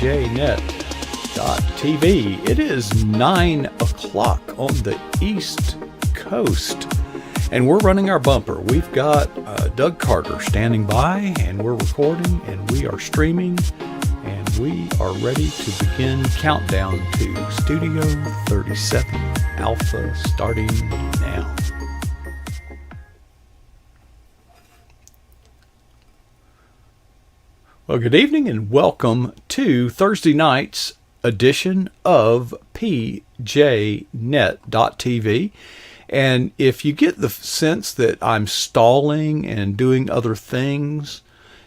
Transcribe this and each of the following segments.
PJNET.TV. It is 9 o'clock on the East Coast, and we're running our bumper. We've got Doug Carter standing by, and we're recording, and we are streaming, and we are ready to begin countdown to Studio 37 Alpha starting now. Well, good evening and welcome to Thursday night's edition of PJNET.TV. And if you get the sense that I'm stalling and doing other things,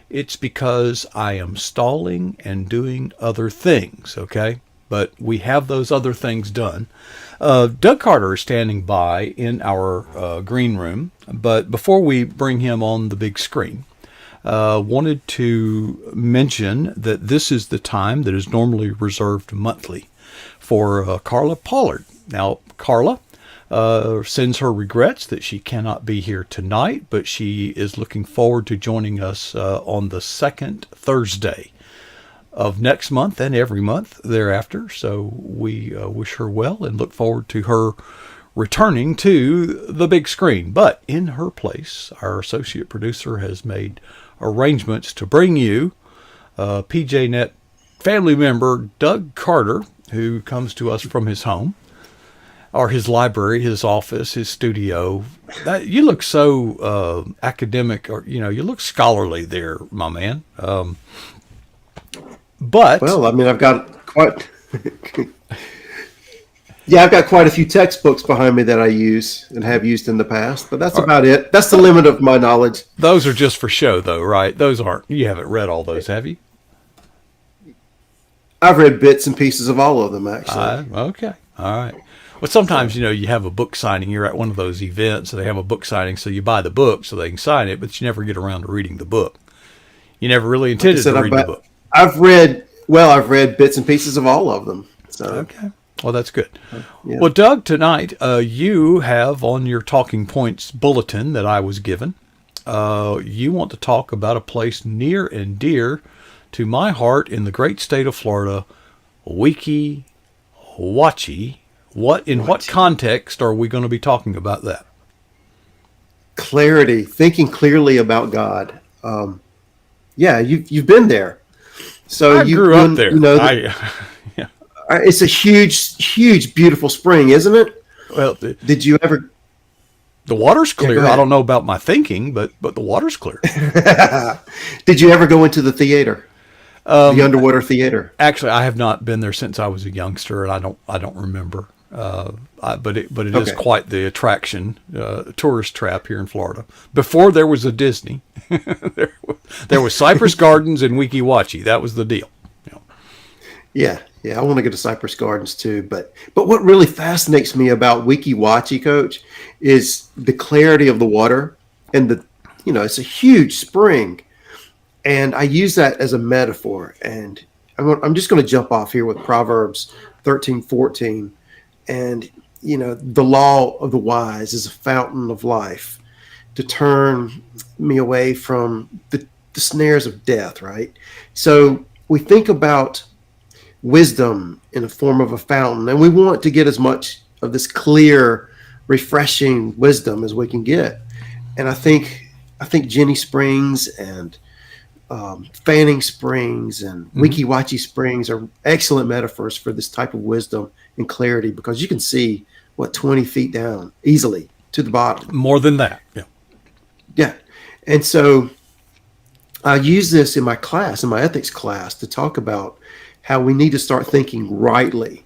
it's because I am stalling and doing other things, okay? But we have those other things done. Doug Carter is standing by in our green room, but before we bring him on the big screen, wanted to mention that this is the time that is normally reserved monthly for Carla Pollard. Now, Carla sends her regrets that she cannot be here tonight, but she is looking forward to joining us on the second Thursday of next month and every month thereafter. So we wish her well and look forward to her returning to the big screen. But in her place, our associate producer has made arrangements to bring you PJNet family member Doug Carter, who comes to us from his home, or his library, his office, his studio. You look so academic, or you look scholarly there, my man. But well, I mean, I've got quite I've got quite a few textbooks behind me that I use and have used in the past, but that's about it. That's the limit of my knowledge. Those are just for show, though, right? Those aren't. You haven't read all those, have you? I've read bits and pieces of all of them, actually. Okay. All right. Well, sometimes, you have a book signing. You're at one of those events, and they have a book signing, so you buy the book so they can sign it, but you never get around to reading the book. You never really intended to read the book. I've read bits and pieces of all of them. So. Okay. Well, that's good. Yeah. Well, Doug, tonight you have on your talking points bulletin that I was given, you want to talk about a place near and dear to my heart in the great state of Florida, Weeki Wachee. What context are we going to be talking about that? Clarity, thinking clearly about God. You've been there. So I grew up there. It's a huge, beautiful spring, isn't it? Well, did you ever? The water's clear. I don't know about my thinking, but the water's clear. Did you ever go into the theater, the underwater theater? Actually, I have not been there since I was a youngster, and I don't remember. But it is quite the attraction, tourist trap here in Florida. Before there was a Disney, there was Cypress Gardens and Weeki Wachee. That was the deal. Yeah, I want to go to Cypress Gardens too. But what really fascinates me about Weeki Wachee, Coach, is the clarity of the water, and it's a huge spring, and I use that as a metaphor. And I'm just going to jump off here with Proverbs 13:14, and the law of the wise is a fountain of life to turn me away from the snares of death. Right, so we think about wisdom in the form of a fountain, and we want to get as much of this clear, refreshing wisdom as we can get. And I think Jenny Springs and Fanning Springs and Weeki Wachee Springs are excellent metaphors for this type of wisdom and clarity, because you can see 20 feet down easily to the bottom. More than that. Yeah. And so I use this in my ethics class, to talk about how we need to start thinking rightly.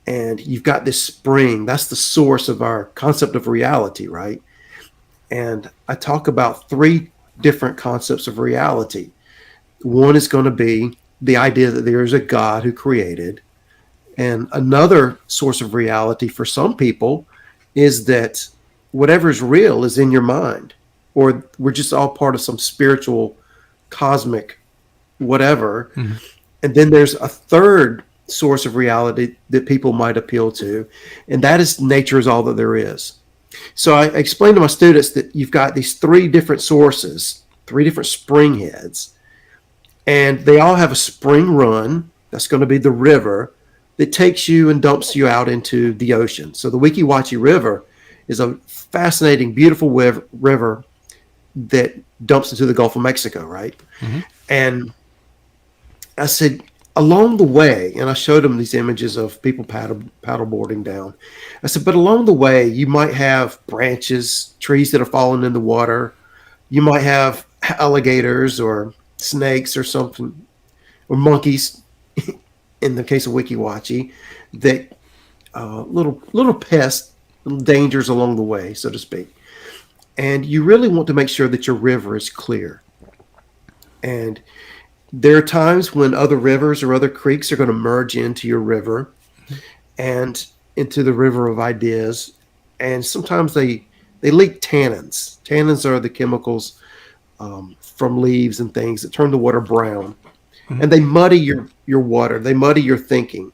And you've got this spring, that's the source of our concept of reality, right? And I talk about 3 different concepts of reality. One is going to be the idea that there is a God who created. And another source of reality for some people is that whatever is real is in your mind, or we're just all part of some spiritual, cosmic, whatever. Mm-hmm. And then there's a third source of reality that people might appeal to, and that is nature is all that there is. So I explain to my students that you've got these 3 different sources, 3 different spring heads, and they all have a spring run That's going to be the river that takes you and dumps you out into the ocean. So the Weeki Wachee River is a fascinating, beautiful river that dumps into the Gulf of Mexico, right? Mm-hmm. And I said, along the way, and I showed them these images of people paddleboarding down. I said, but along the way, you might have branches, trees that are falling in the water. You might have alligators or snakes or something, or monkeys, in the case of Weeki Wachee, that little pests, little dangers along the way, so to speak. And you really want to make sure that your river is clear. And there are times when other rivers or other creeks are going to merge into your river and into the river of ideas. And sometimes they leak tannins. Tannins are the chemicals from leaves and things that turn the water brown. Mm-hmm. And they muddy your water. They muddy your thinking.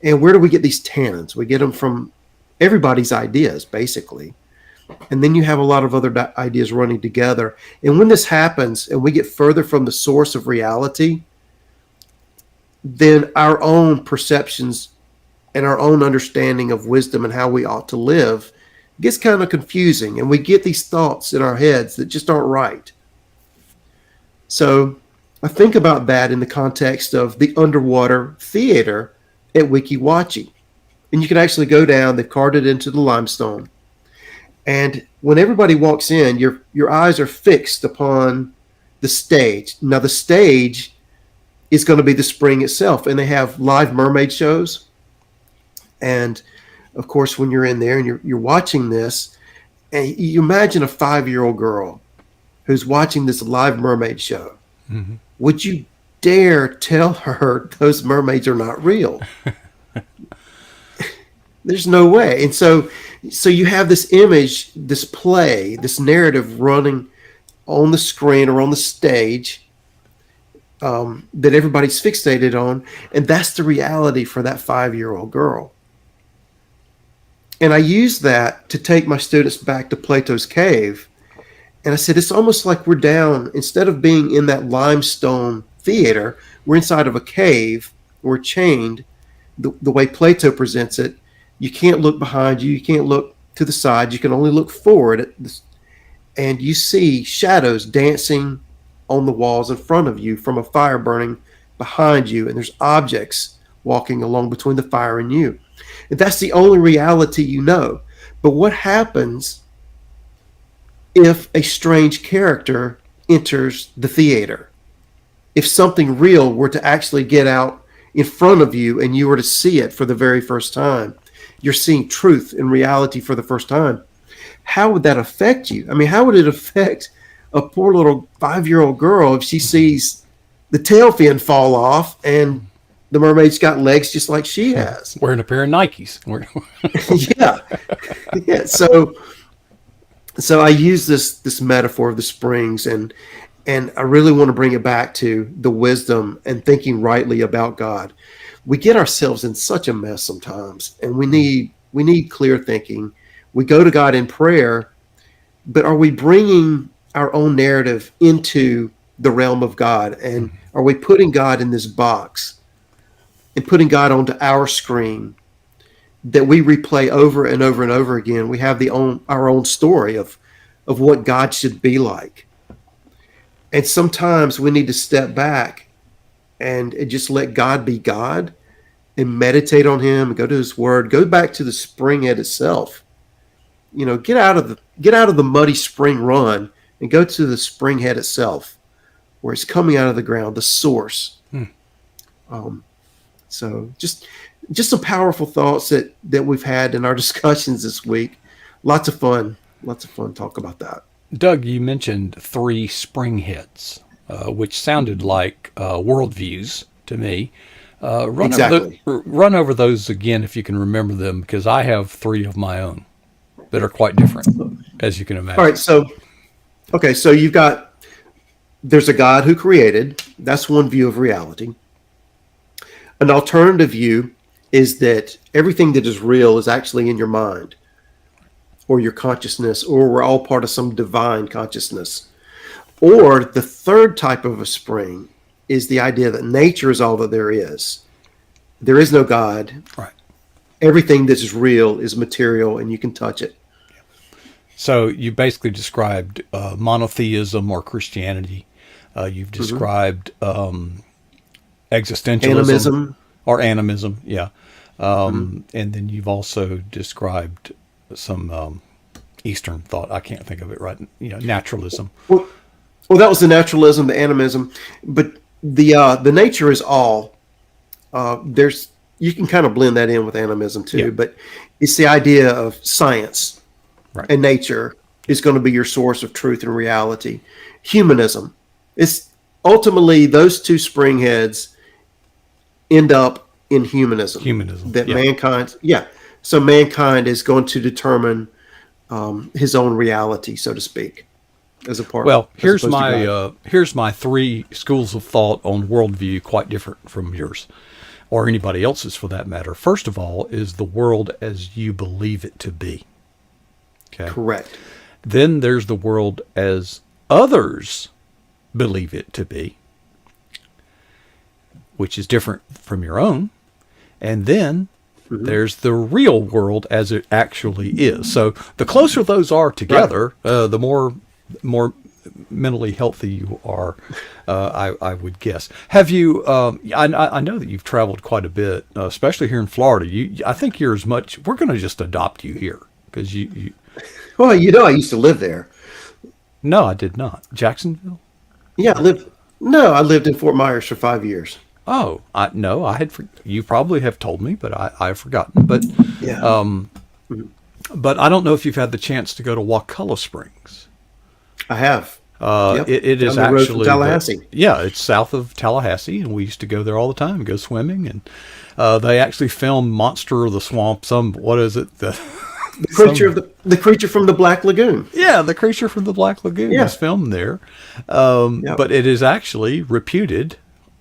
And where do we get these tannins? We get them from everybody's ideas, basically. And then you have a lot of other ideas running together. And when this happens and we get further from the source of reality, then our own perceptions and our own understanding of wisdom and how we ought to live gets kind of confusing. And we get these thoughts in our heads that just aren't right. So I think about that in the context of the underwater theater at Weeki Wachee. And you can actually go down, they've carved it into the limestone. And when everybody walks in, your eyes are fixed upon the stage. Now, the stage is going to be the spring itself, and they have live mermaid shows. And, of course, when you're in there and you're watching this, and you imagine a 5-year-old girl who's watching this live mermaid show. Mm-hmm. Would you dare tell her those mermaids are not real? There's no way. And so you have this image, this play, this narrative running on the screen or on the stage that everybody's fixated on. And that's the reality for that 5-year-old girl. And I use that to take my students back to Plato's cave. And I said, it's almost like we're down, instead of being in that limestone theater, we're inside of a cave, we're chained. The way Plato presents it, you can't look behind you. You can't look to the side. You can only look forward. And you see shadows dancing on the walls in front of you from a fire burning behind you. And there's objects walking along between the fire and you. And that's the only reality you know. But what happens if a strange character enters the theater? If something real were to actually get out in front of you and you were to see it for the very first time, you're seeing truth and reality for the first time. How would that affect you? I mean, how would it affect a poor little 5-year-old girl if she sees the tail fin fall off and the mermaid's got legs just like she has? Wearing a pair of Nikes. Yeah. So I use this metaphor of the springs, and I really want to bring it back to the wisdom and thinking rightly about God. We get ourselves in such a mess sometimes, and we need clear thinking. We go to God in prayer, but are we bringing our own narrative into the realm of God? And are we putting God in this box and putting God onto our screen that we replay over and over and over again? We have our own story of what God should be like. And sometimes we need to step back and just let God be God and meditate on him and go to his word. Go back to the spring head itself. Get out of the muddy spring run and go to the spring head itself, where it's coming out of the ground, the source. So just some powerful thoughts that we've had in our discussions this week. Lots of fun talk about that. Doug, you mentioned 3 spring heads, which sounded like worldviews to me. Run over those again if you can remember them, because I have 3 of my own that are quite different, as you can imagine. All right, so there's a God who created. That's one view of reality. An alternative view is that everything that is real is actually in your mind or your consciousness, or we're all part of some divine consciousness. Or the third type of a spring is the idea that nature is all that there is. there is no God. Right. Everything that is real is material, and you can touch it. So you basically described monotheism or Christianity. You've described existentialism Animism. or animism, yeah. And then you've also described some Eastern thought. I can't think of it right. Naturalism. Well, that was the naturalism, the animism, but the nature is all. You can kind of blend that in with animism too, Yeah. but it's the idea of science Right. and nature is going to be your source of truth and reality. Humanism. It's ultimately those two springheads end up in humanism. That yeah. mankind, So mankind is going to determine his own reality, so to speak, as a part. Well, as opposed to God. here's my three schools of thought on worldview, quite different from yours, or anybody else's for that matter. First of all, is the world as you believe it to be. Okay. Correct. Then there's the world as others believe it to be, which is different from your own. And then there's the real world as it actually is. So the closer those are together, the more mentally healthy you are, I would guess. Have you? I know that you've traveled quite a bit, especially here in Florida. I think you're as much. We're going to just adopt you here because you. Well, I used to live there. No, I did not. Jacksonville. Yeah, I lived in Fort Myers for 5 years. Oh, no, I had. You probably have told me, but I've forgotten. But Yeah. but I don't know if you've had the chance to go to Wakulla Springs. I have. Yep. It is Down the road from actually Tallahassee. it's south of Tallahassee, and we used to go there all the time and go swimming. And they actually filmed Monster of the Swamp. What is it? The creature from the Black Lagoon. Yeah, the creature from the Black Lagoon was filmed there. But it is actually reputed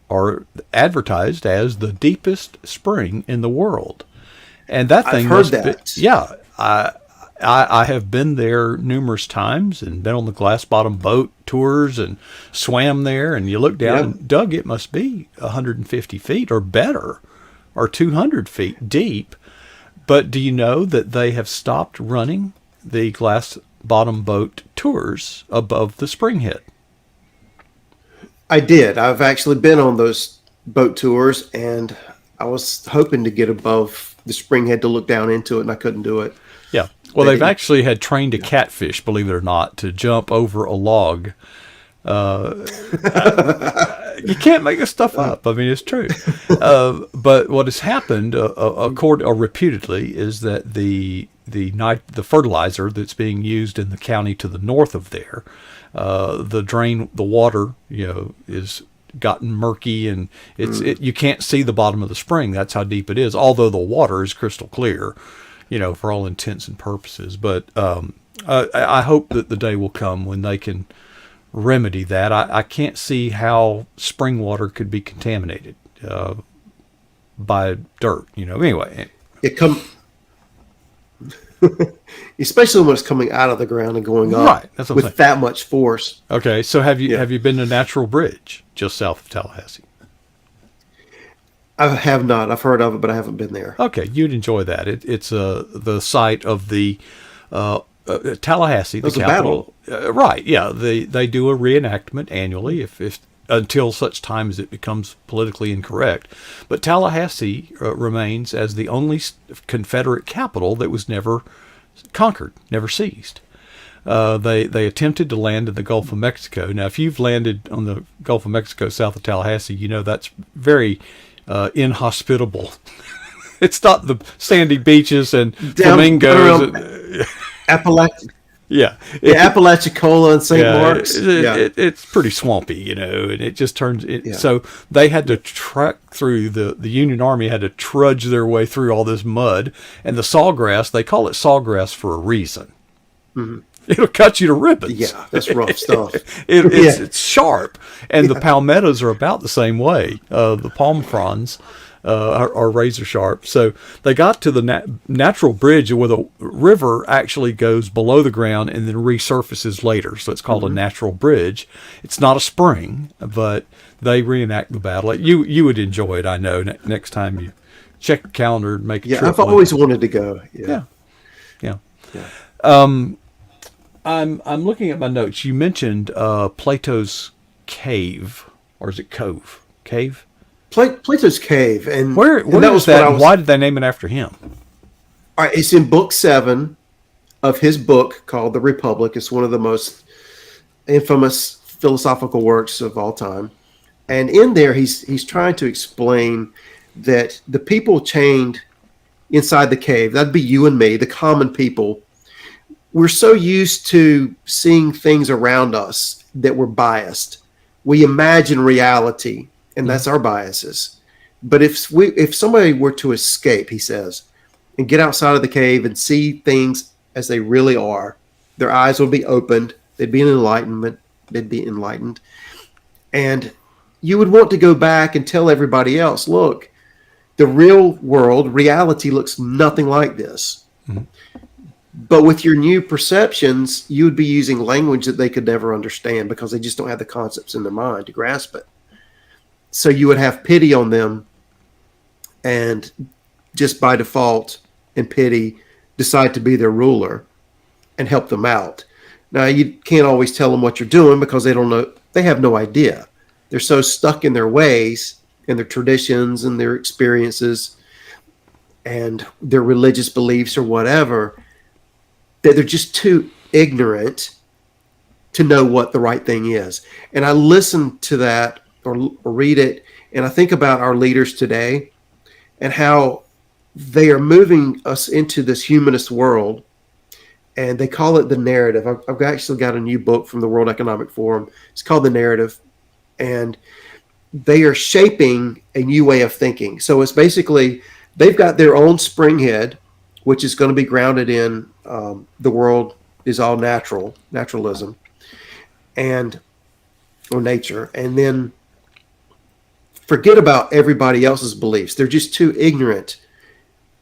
or advertised as the deepest spring in the world. And that thing I've heard that. I have been there numerous times and been on the glass bottom boat tours and swam there. And you look down and Doug, it must be 150 feet or better or 200 feet deep. But do you know that they have stopped running the glass bottom boat tours above the spring head? I did. I've actually been on those boat tours, and I was hoping to get above the spring head to look down into it, and I couldn't do it. Yeah. Well, they've actually had trained a catfish, believe it or not, to jump over a log. You can't make this stuff up. I mean, it's true. But what has happened, reputedly, is that the fertilizer that's being used in the county to the north of there, the water, is gotten murky, and you can't see the bottom of the spring. That's how deep it is. Although the water is crystal clear, for all intents and purposes. But I hope that the day will come when they can remedy that. I can't see how spring water could be contaminated by dirt. Anyway, especially when it's coming out of the ground and going up, right? That's what I'm saying. With that much force. Okay, so have you been to Natural Bridge just south of Tallahassee? I have not. I've heard of it, but I haven't been there. Okay, you'd enjoy that. It's the site of the Tallahassee, the capital. Right? Yeah, they do a reenactment annually, if until such time as it becomes politically incorrect. But Tallahassee remains as the only Confederate capital that was never conquered, never seized. They attempted to land in the Gulf of Mexico. Now, if you've landed on the Gulf of Mexico south of Tallahassee, that's very inhospitable. It's not the sandy beaches and flamingos. Appalachia. Yeah. Apalachicola and St. Mark's. It's pretty swampy, and it just turns it. So they had to trek through the Union Army had to trudge their way through all this mud, and the sawgrass, they call it sawgrass for a reason. Mm-hmm. It'll cut you to ribbons. Yeah, that's rough stuff. It's sharp, and the palmettos are about the same way. The palm fronds or razor sharp. So they got to the natural bridge where the river actually goes below the ground and then resurfaces later. So it's called a natural bridge. It's not a spring, but they reenact the battle. You would enjoy it, I know. Next time you check the calendar and make a trip. Yeah, I've always wanted to go. Yeah. Yeah. I'm looking at my notes. You mentioned Plato's cave, or is it cove? Cave? Plato's cave, and Where that was that? And why did they name it after him? All right, it's in book 7 of his book called The Republic. It's one of the most infamous philosophical works of all time. And in there, he's trying to explain that the people chained inside the cave, that'd be you and me, the common people, we're so used to seeing things around us that we're biased. We imagine reality, and that's our biases. But if somebody were to escape, he says, and get outside of the cave and see things as they really are, their eyes would be opened. They'd be enlightened. And you would want to go back and tell everybody else, look, the real world, reality looks nothing like this. Mm-hmm. But with your new perceptions, you would be using language that they could never understand because they just don't have the concepts in their mind to grasp it. So you would have pity on them and just by default and pity decide to be their ruler and help them out. Now, you can't always tell them what you're doing because they don't know. They have no idea. They're so stuck in their ways and their traditions and their experiences and their religious beliefs or whatever that they're just too ignorant to know what the right thing is. And I listen to that or read it, and I think about our leaders today and how they are moving us into this humanist world, and they call it the narrative. I've actually got a new book from the World Economic Forum. It's called The Narrative, and they are shaping a new way of thinking. So it's basically they've got their own springhead, which is going to be grounded in the world is all naturalism, or nature, and then forget about everybody else's beliefs. They're just too ignorant.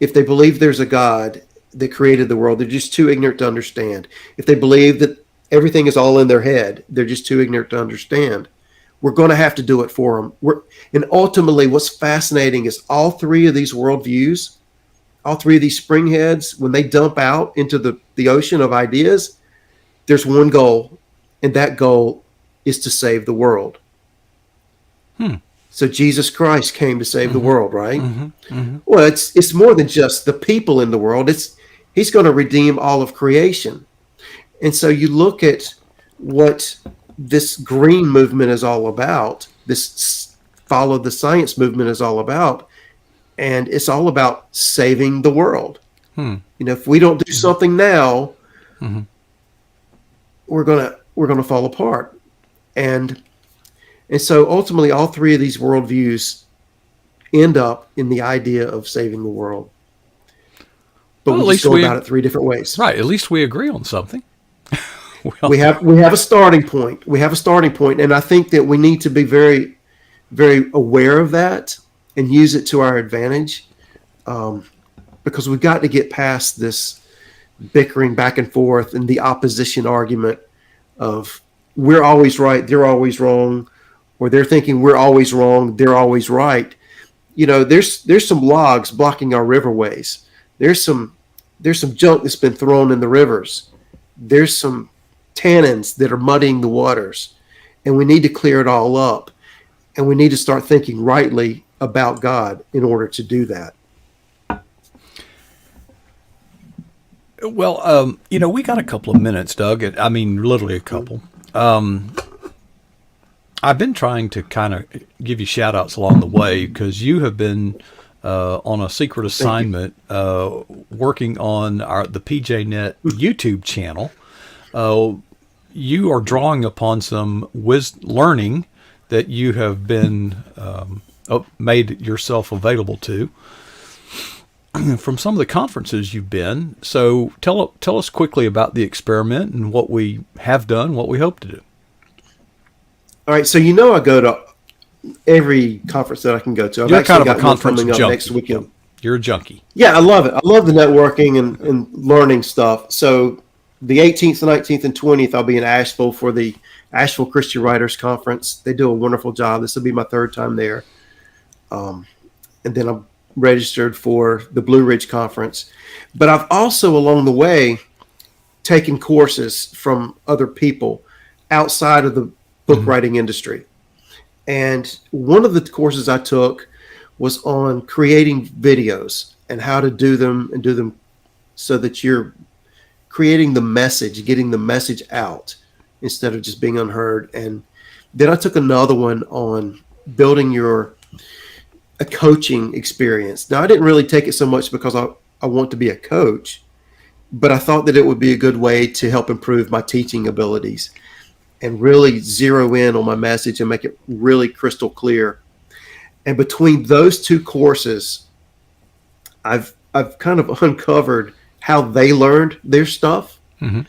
If they believe there's a God that created the world, they're just too ignorant to understand. If they believe that everything is all in their head, they're just too ignorant to understand. We're going to have to do it for them. And ultimately, what's fascinating is all three of these worldviews, all three of these springheads, when they dump out into the ocean of ideas, there's one goal, and that goal is to save the world. So Jesus Christ came to save the world, right? Well, it's more than just the people in the world. He's going to redeem all of creation. And so you look at what this green movement is all about, this follow the science movement is all about, and it's all about saving the world. If we don't do something now, we're gonna fall apart. And so ultimately, all three of these worldviews end up in the idea of saving the world. But we just go about it three different ways. Right. At least we agree on something. We have a starting point. And I think that we need to be very, very aware of that and use it to our advantage, because we've got to get past this bickering back and forth and the opposition argument of we're always right, they're always wrong, or they're thinking we're always wrong, they're always right. There's some logs blocking our riverways. There's some junk that's been thrown in the rivers. There's some tannins that are muddying the waters, and we need to clear it all up. And we need to start thinking rightly about God in order to do that. Well, we got a couple of minutes, Doug. I mean, literally a couple. I've been trying to kind of give you shout outs along the way because you have been on a secret assignment working on the PJNET YouTube channel. You are drawing upon some learning that you have been made yourself available to from some of the conferences you've been. So tell us quickly about the experiment and what we have done, what we hope to do. All right. So I go to every conference that I can go to. I've You're actually kind of a got one conference coming up junkie. next weekend. You're a junkie. Yeah, I love it. I love the networking and learning stuff. So the 18th, 19th, and 20th, I'll be in Asheville for the Asheville Christian Writers Conference. They do a wonderful job. This will be my third time there. And then I'm registered for the Blue Ridge Conference. But I've also, along the way, taken courses from other people outside of the book writing industry. And one of the courses I took was on creating videos and how to do them so that you're creating the message, getting the message out instead of just being unheard. And then I took another one on building a coaching experience. Now, I didn't really take it so much because I want to be a coach, but I thought that it would be a good way to help improve my teaching abilities and really zero in on my message and make it really crystal clear. And between those two courses, I've kind of uncovered how they learned their stuff. Mm-hmm.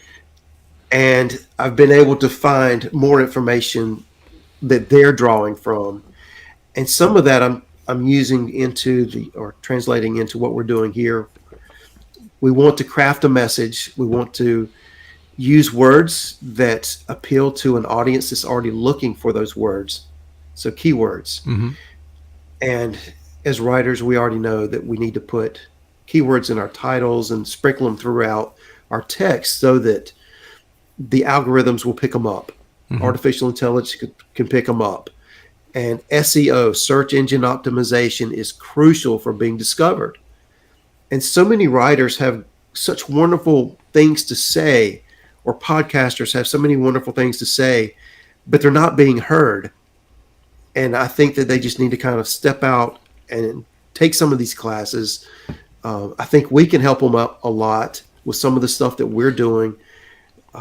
And I've been able to find more information that they're drawing from. And some of that I'm using or translating into what we're doing here. We want to craft a message. We want to use words that appeal to an audience that's already looking for those words. So keywords. Mm-hmm. And as writers, we already know that we need to put keywords in our titles and sprinkle them throughout our text so that the algorithms will pick them up. Mm-hmm. Artificial intelligence can pick them up. And SEO, search engine optimization, is crucial for being discovered. And so many writers have such wonderful things to say, or podcasters have so many wonderful things to say, but they're not being heard. And I think that they just need to kind of step out and take some of these classes. I think we can help them out a lot with some of the stuff that we're doing,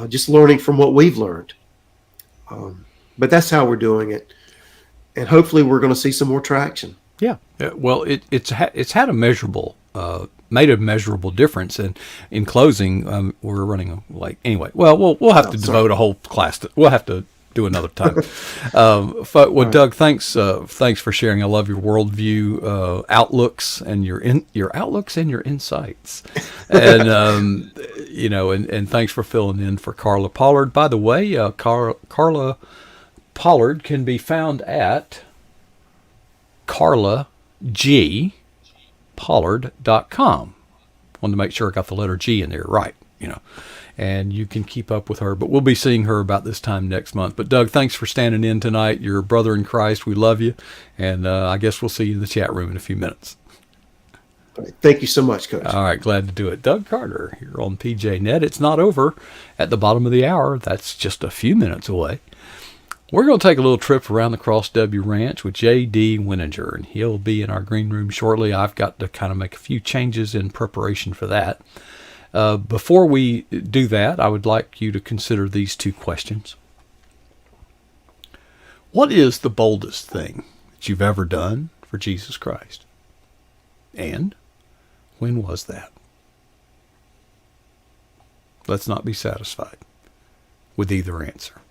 just learning from what we've learned. But that's how we're doing it. And hopefully we're going to see some more traction. Yeah. Well, it's had a made a measurable difference. And in closing, we're running late anyway. Well, we'll have to devote a whole class we'll have to do another time. Well, Doug, thanks for sharing. I love your worldview, outlooks, and your outlooks and your insights, and and thanks for filling in for Carla Pollard. By the way, Carla Pollard can be found at carlagpollard.com. Wanted to make sure I got the letter G in there right, and you can keep up with her. But we'll be seeing her about this time next month. But Doug, thanks for standing in tonight. You're a brother in Christ. We love you. And I guess we'll see you in the chat room in a few minutes. All right. Thank you so much, Coach. All right. Glad to do it. Doug Carter here on PJNET. It's not over at the bottom of the hour. That's just a few minutes away. We're going to take a little trip around the Cross W Ranch with J.D. Winninger, and he'll be in our green room shortly. I've got to kind of make a few changes in preparation for that. Before we do that, I would like you to consider these two questions. What is the boldest thing that you've ever done for Jesus Christ? And when was that? Let's not be satisfied with either answer.